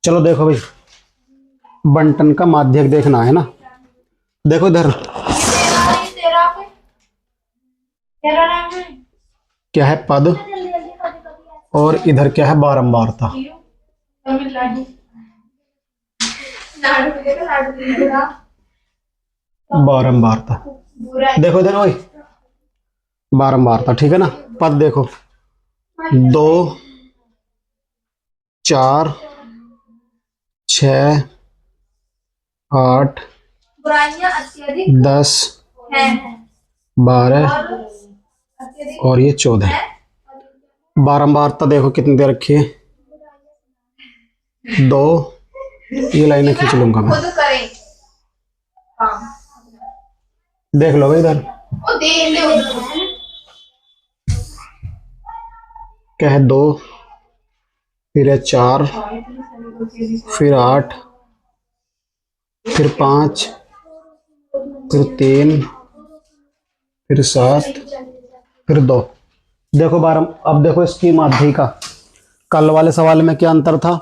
चलो देखो भाई, बंटन का माध्यक देखना है ना। देखो इधर क्या है, पद, और इधर क्या है, बारंबारता। बारंबारता देखो इधर वही बारंबारता, ठीक है ना। पद देखो, 2, 4, 6, 8, 10, 12 और ये 14। बारंबारता देखो कितनी देर रखी है, 2। ये लाइनें खींच लूंगा मैं, देख लो भाई इधर क्या है, 2, फिर है 4, फिर 8, फिर 5, फिर 3, फिर 7, फिर 2। देखो अब देखो इसकी माध्यिका का, कल वाले सवाल में क्या अंतर था,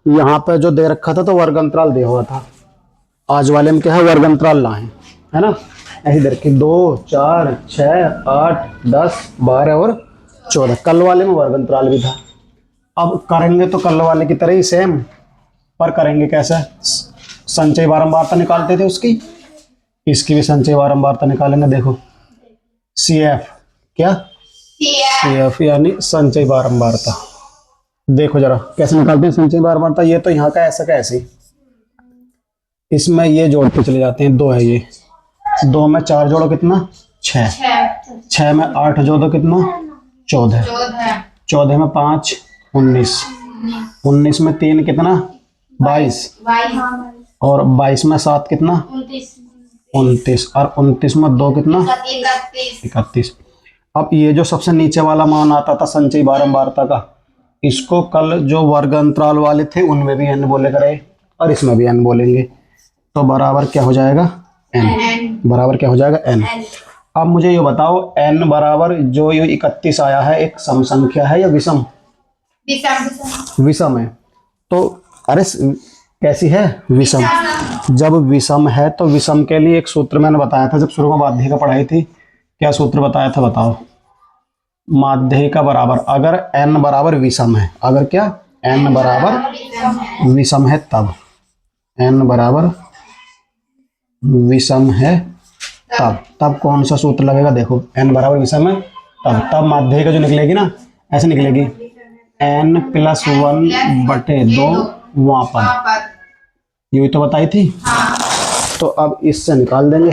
यहाँ पे जो दे रखा था तो वर्ग अंतराल दे हुआ था, आज वाले में क्या है, वर्ग अंतराल लाए, है ना। ऐसी दे रखी 2, 4, 6, 8, 10, 12 और 14। कल वाले में वर्ग अंतराल भी था। अब करेंगे तो कल वाले की तरह ही सेम, पर करेंगे कैसे, संचय बारंबारता निकालते थे उसकी, इसकी भी संचय बारंबारता निकालेंगे। देखो CF, क्या CF यानी संचय बारंबारता। देखो जरा कैसे निकालते हैं संचय बारंबारता। ये तो यहाँ का ऐसा का ऐसे, इसमें ये जोड़ते चले जाते हैं, 2 है ये, 2 में 4 जोड़ो कितना, 6, 6 में 8 जोड़ो कितना, 14, 14 में 5 19, 19 में 3 कितना, 22, और 22 में 7 कितना, 29, और 29 में 2 कितना, 31। अब ये जो सबसे नीचे वाला मान आता था संचयी बारंबारता का, इसको कल जो वर्ग अंतराल वाले थे उनमें भी n बोले करे और इसमें भी n बोलेंगे, तो बराबर क्या हो जाएगा, n, बराबर क्या हो जाएगा, n। अब मुझे ये बताओ, n बराबर जो ये 31 आया है, एक सम संख्या है या विषम, विषम है। तो अरे कैसी है, विषम। जब विषम है तो विषम के लिए एक सूत्र मैंने बताया था जब शुरू में माध्यिका पढ़ाई थी, क्या सूत्र बताया था बताओ, माध्यिका बराबर अगर n बराबर विषम है, अगर क्या n बराबर विषम है तब, n बराबर विषम है तब कौन सा सूत्र लगेगा, देखो n बराबर विषम है तब माध्यिका जो निकलेगी ना, ऐसे निकलेगी, n+1/2 वहाँ पर, ये तो बताई थी। तो अब इससे निकाल देंगे,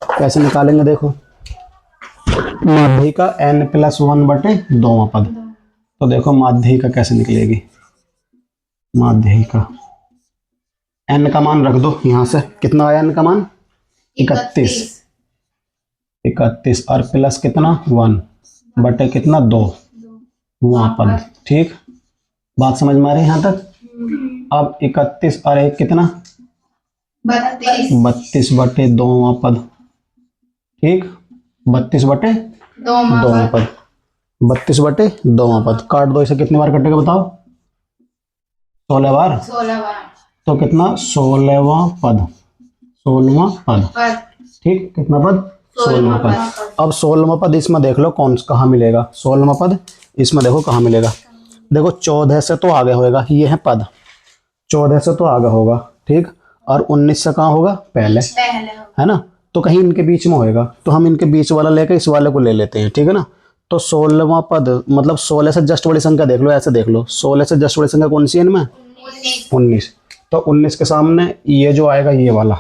कैसे निकालेंगे, देखो माध्यिका n+1/2 पद, तो देखो माध्यिका कैसे निकलेगी, माध्यिका n का मान रख दो यहाँ से, कितना आया n का मान, 31 और प्लस कितना 1 बटे कितना 2 वहाँ पद, ठीक, बात समझ में आ रही है यहाँ तक। अब 31 और 1 कितना 32/2 वहाँ पद, ठीक, 32/2 पद, 32/2 पद, काट दो इसे, कितनी बार कटेगा बताओ, 16 बार, तो कितना 16वां पद, 16वां पद, ठीक, कितना पद, 16वां पद। अब 16वां पद इसमें देख लो कौन कहाँ मिलेगा, 16वां पद इसमें देखो कहाँ मिलेगा, देखो 14 से तो आगे होएगा, ये है पद, 14 से तो आगे होगा, ठीक, और 19 से कहाँ होगा, पहले है ना, तो कहीं इनके बीच में होएगा, तो हम इनके बीच वाला लेकर इस वाले को ले लेते हैं, ठीक है ना। तो 16वां पद मतलब 16 से जस्ट बड़ी संख्या देख लो, ऐसे देख लो, 16 से जस्ट बड़ी संख्या कौन सी है इनमें, 19, तो 19 के सामने ये जो आएगा ये वाला,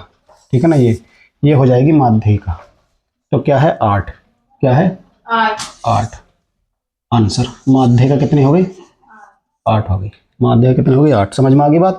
ठीक है ना, ये हो जाएगी माध्यिका, तो क्या है 8, क्या है 8, आंसर माध्यिका कितनी हो गई, 8 हो गई, माध्यिका कितनी हो गई, 8। समझ में आ गई बात।